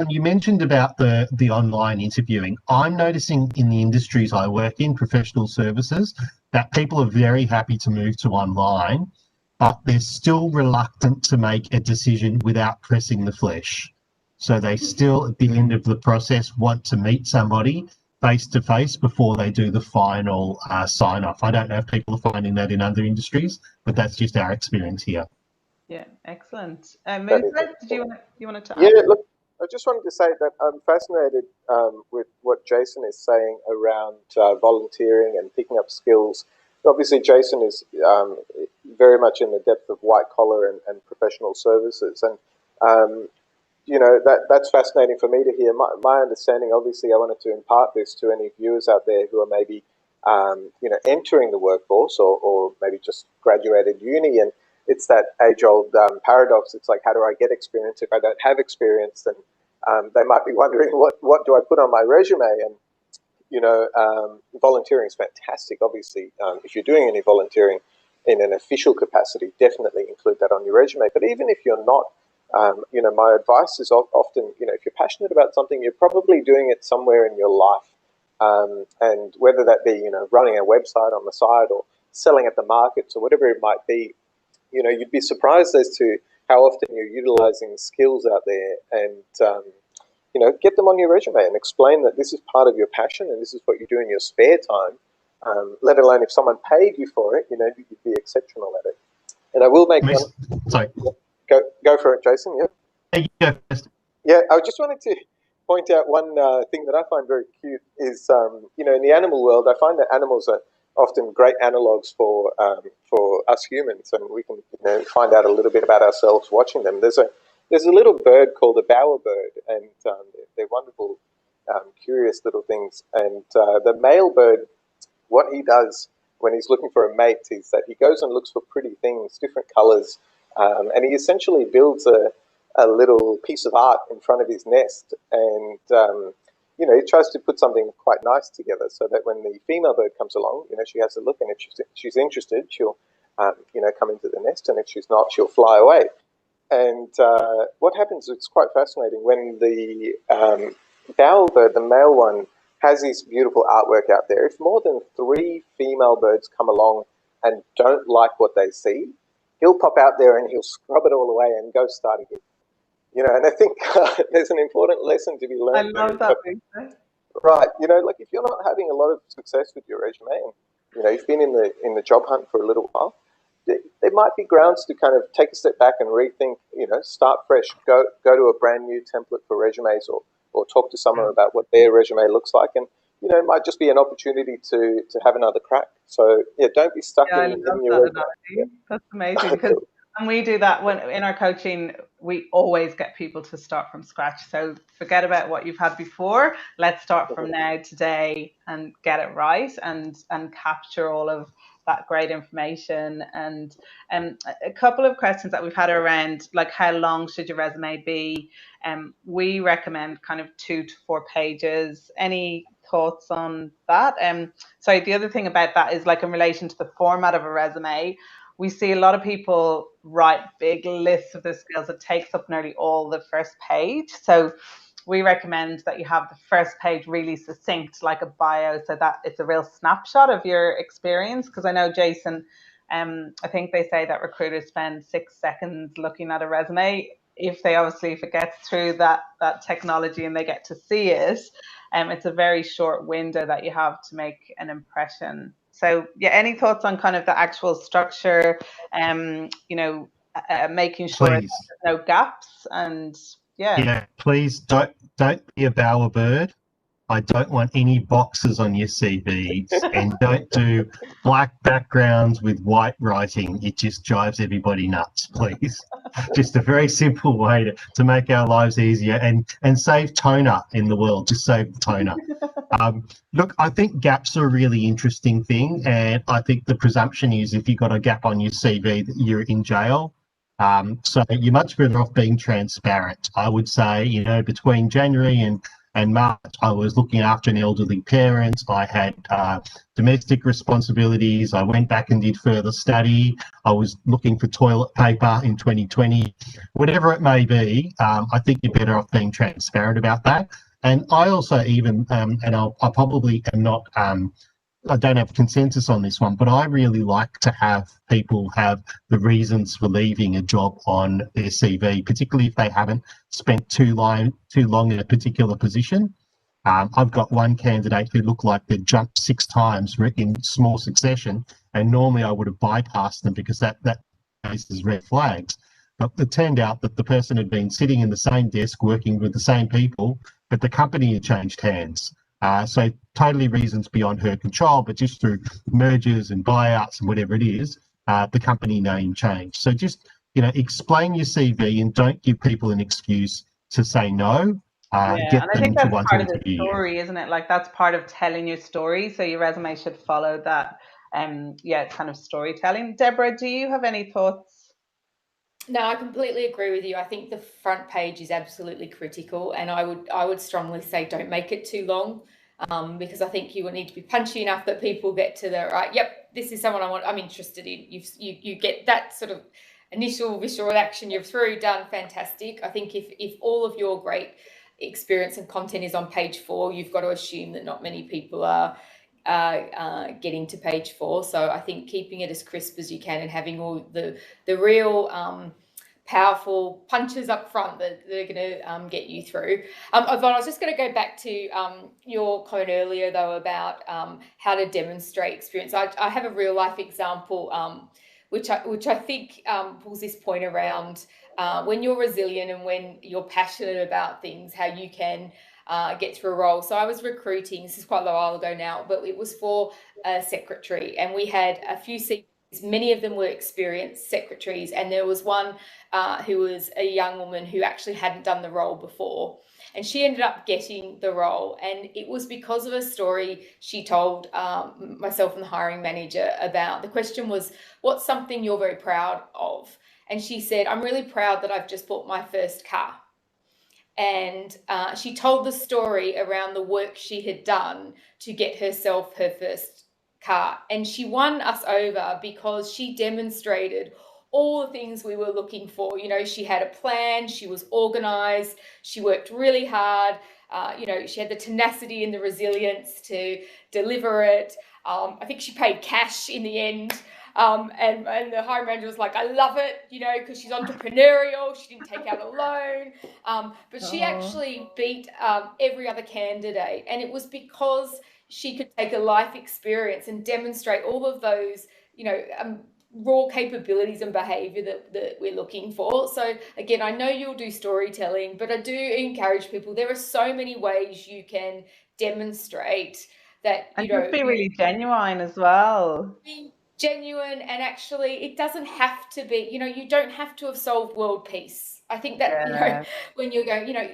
you mentioned about the online interviewing. I'm noticing in the industries I work in, professional services, that people are very happy to move to online, but they're still reluctant to make a decision without pressing the flesh. So they still, at the end of the process, want to meet somebody face-to-face before they do the final sign-off. I don't know if people are finding that in other industries, but that's just our experience here. Yeah, excellent. Musa, did you want to? Yeah, look, I just wanted to say that I'm fascinated with what Jason is saying around volunteering and picking up skills. Obviously, Jason is very much in the depth of white collar and professional services, and that's fascinating for me to hear. My understanding, obviously, I wanted to impart this to any viewers out there who are maybe entering the workforce or maybe just graduated uni, and it's that age-old paradox. It's like, how do I get experience if I don't have experience? And they might be wondering, what do I put on my resume? And volunteering is fantastic. Obviously, if you're doing any volunteering in an official capacity, definitely include that on your resume. But even if you're not, my advice is often, if you're passionate about something, you're probably doing it somewhere in your life. And whether that be, running a website on the side or selling at the markets or whatever it might be, you'd be surprised as to how often you're utilizing skills out there, and get them on your resume and explain that this is part of your passion and this is what you do in your spare time. Let alone if someone paid you for it, you'd be exceptional at it. And I will make Sorry. Go for it, Jason. Yeah. You go first. Yeah, I just wanted to point out one thing that I find very cute is, in the animal world, I find that animals are often great analogues for us humans, and we can find out a little bit about ourselves watching them. There's a little bird called a bowerbird, and they're wonderful, curious little things. And the male bird, what he does when he's looking for a mate is that he goes and looks for pretty things, different colours, and he essentially builds a little piece of art in front of his nest, and he tries to put something quite nice together so that when the female bird comes along, she has a look, and if she's interested, she'll come into the nest, and if she's not, she'll fly away. And what happens, it's quite fascinating, when the Bowerbird, the male one, has this beautiful artwork out there. If more than 3 female birds come along and don't like what they see, he'll pop out there and he'll scrub it all away and go start again. And I think there's an important lesson to be learned. I love that, Lisa. Right. Like if you're not having a lot of success with your resume and, you've been in the job hunt for a little while, there might be grounds to kind of take a step back and rethink, start fresh, go to a brand new template for resumes or talk to someone about what their resume looks like. And, it might just be an opportunity to have another crack. So, yeah, don't be stuck I in love your that analogy. That's amazing. Because and we do that when in our coaching, we always get people to start from scratch. So forget about what you've had before. Let's start from now, today, and get it right and capture all of that great information. And a couple of questions that we've had around, like, how long should your resume be? We recommend kind of 2 to 4 pages. Any thoughts on that? So the other thing about that is, like, in relation to the format of a resume, we see a lot of people write big lists of the skills. It takes up nearly all the first page. So we recommend that you have the first page really succinct, like a bio, so that it's a real snapshot of your experience. Because I know, Jason, I think they say that recruiters spend 6 seconds looking at a resume. If it gets through that technology and they get to see it, it's a very short window that you have to make an impression. So yeah, any thoughts on kind of the actual structure, making sure Please. there's no gaps and Yeah, please don't be a bowerbird. I don't want any boxes on your CVs, and don't do black backgrounds with white writing. It just drives everybody nuts, please. Just a very simple way to make our lives easier and save toner in the world. Just save toner. Look, I think gaps are a really interesting thing, and I think the presumption is if you've got a gap on your CV that you're in jail. So you're much better off being transparent. I would say, between January and March, I was looking after an elderly parent. I had domestic responsibilities. I went back and did further study. I was looking for toilet paper in 2020. Whatever it may be, I think you're better off being transparent about that. And I also even, and I probably am not, I don't have consensus on this one, but I really like to have people have the reasons for leaving a job on their CV, particularly if they haven't spent too long in a particular position. I've got one candidate who looked like they'd jumped 6 times in small succession, and normally I would have bypassed them because that raises red flags. But it turned out that the person had been sitting in the same desk working with the same people, but the company had changed hands. So totally reasons beyond her control, but just through mergers and buyouts and whatever it is, the company name changed. So just, explain your CV and don't give people an excuse to say no. and I think that's part of the interview. story, isn't it? Like, that's part of telling your story. So your resume should follow that, kind of storytelling. Deborah, do you have any thoughts? No, I completely agree with you. I think the front page is absolutely critical, and I would strongly say don't make it too long, because I think you will need to be punchy enough that people get to the right. Yep, this is someone I'm interested in. You get that sort of initial visceral reaction. You're through, done, fantastic. I think if all of your great experience and content is on page 4, you've got to assume that not many people are getting to page 4. So I think keeping it as crisp as you can and having all the real powerful punches up front that they're going to get you through. Yvonne, I was just going to go back to your comment earlier, though, about how to demonstrate experience. I have a real life example, which I think pulls this point around when you're resilient and when you're passionate about things, how you can get through a role. So I was recruiting, this is quite a while ago now, but it was for a secretary, and we had a few CVs. Many of them were experienced secretaries, and there was one who was a young woman who actually hadn't done the role before, and she ended up getting the role. And it was because of a story she told myself and the hiring manager about. The question was, what's something you're very proud of? And she said, I'm really proud that I've just bought my first car. And she told the story around the work she had done to get herself her first car. And she won us over because she demonstrated all the things we were looking for. You know, she had a plan, she was organized, she worked really hard. You know, she had the tenacity and the resilience to deliver it. I think she paid cash in the end. And the hiring manager was like, I love it, you know, because she's entrepreneurial. She didn't take out a loan. But she actually beat every other candidate. And it was because she could take a life experience and demonstrate all of those, you know, raw capabilities and behavior that we're looking for. So again, I know you'll do storytelling, but I do encourage people, there are so many ways you can demonstrate that, you know, just be really genuine as well. Be genuine, and actually it doesn't have to be, you know, you don't have to have solved world peace. I think that, you know, when you're going, you know,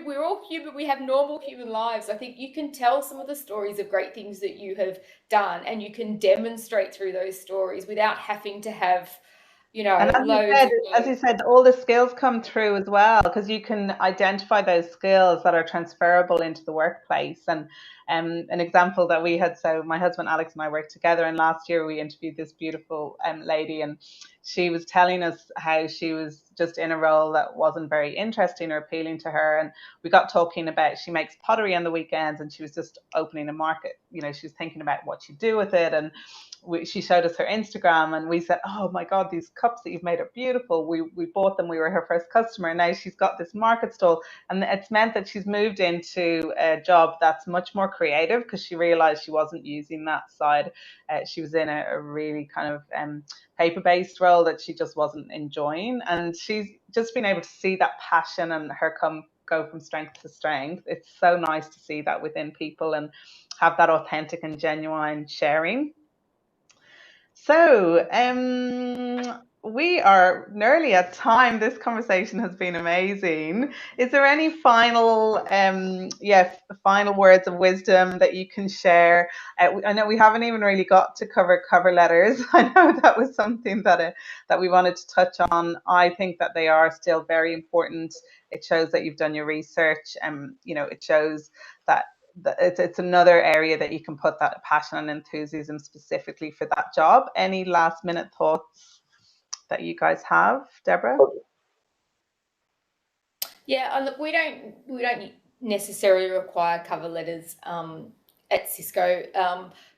we're all human, we have normal human lives. I think you can tell some of the stories of great things that you have done, and you can demonstrate through those stories without having to have, you know, and as you said, all the skills come through as well, because you can identify those skills that are transferable into the workplace. And an example that we had, so my husband Alex and I worked together, and last year we interviewed this beautiful lady, and she was telling us how she was just in a role that wasn't very interesting or appealing to her. And we got talking about, she makes pottery on the weekends, and she was just opening a market. You know, she was thinking about what she'd do with it. And she showed us her Instagram, and we said, oh my God, these cups that you've made are beautiful. We bought them. We were her first customer. And now she's got this market stall. And it's meant that she's moved into a job that's much more creative, because she realized she wasn't using that side. She was in a really kind of paper-based role that she just wasn't enjoying. And she's just been able to see that passion and her go from strength to strength. It's so nice to see that within people and have that authentic and genuine sharing. So we are nearly at time. This conversation has been amazing. Is there any final final words of wisdom that you can share? I know we haven't even really got to cover letters. I know that was something that we wanted to touch on. I think that they are still very important. It shows that you've done your research, and you know, it shows that it's another area that you can put that passion and enthusiasm specifically for that job. Any last minute thoughts that you guys have, Deborah? Yeah, look, we don't necessarily require cover letters at Cisco,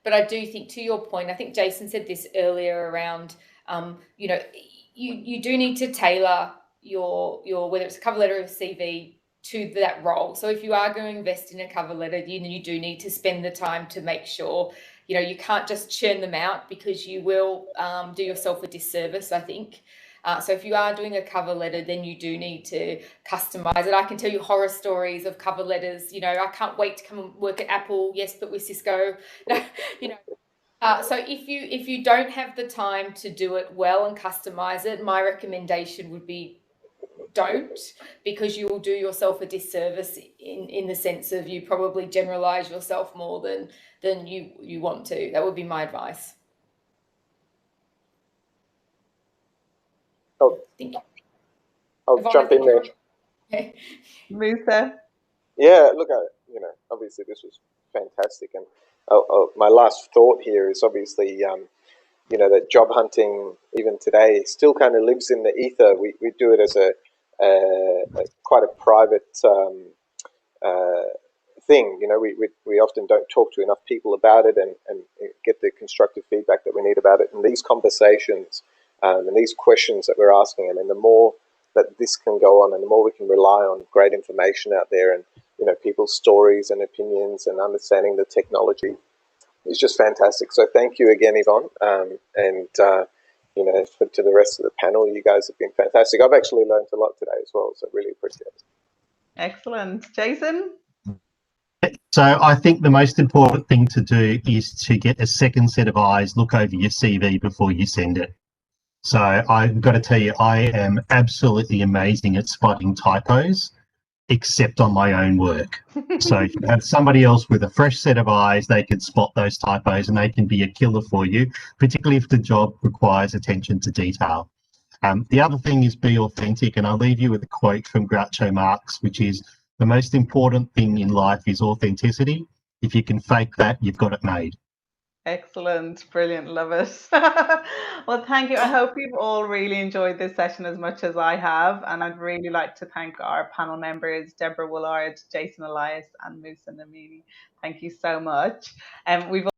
but I do think, to your point, I think Jason said this earlier around, you know, you do need to tailor your whether it's a cover letter or a CV to that role. So if you are going to invest in a cover letter, you do need to spend the time to make sure, you know, you can't just churn them out, because you will do yourself a disservice, I think. So if you are doing a cover letter, then you do need to customize it. I can tell you horror stories of cover letters. You know, I can't wait to come and work at Apple. Yes, but with Cisco, you know. So if you don't have the time to do it well and customize it, my recommendation would be don't, because you will do yourself a disservice in the sense of you probably generalize yourself more than you want to. That would be my advice. I'll jump in there. Okay. Musa? Yeah, look, you know, obviously this was fantastic, and my last thought here is obviously, you know, that job hunting even today still kind of lives in the ether. We do it as a quite a private thing. You know, we often don't talk to enough people about it and get the constructive feedback that we need about it. And these conversations and these questions that we're asking, I mean, the more that this can go on, and the more we can rely on great information out there, and you know, people's stories and opinions and understanding the technology is just fantastic. So thank you again, Yvonne, and you know, to the rest of the panel, you guys have been fantastic. I've actually learned a lot today as well, so really appreciate it. Excellent. Jason? So I think the most important thing to do is to get a second set of eyes, look over your CV before you send it. So I've got to tell you, I am absolutely amazing at spotting typos, except on my own work. So if you have somebody else with a fresh set of eyes, they can spot those typos and they can be a killer for you, particularly if the job requires attention to detail. The other thing is be authentic, and I'll leave you with a quote from Groucho Marx, which is, the most important thing in life is authenticity. If you can fake that, you've got it made. Excellent, brilliant, love it. Well, thank you. I hope you've all really enjoyed this session as much as I have, and I'd really like to thank our panel members, Deborah Woolard, Jason Elias, and Musa Namini. Thank you so much. And we've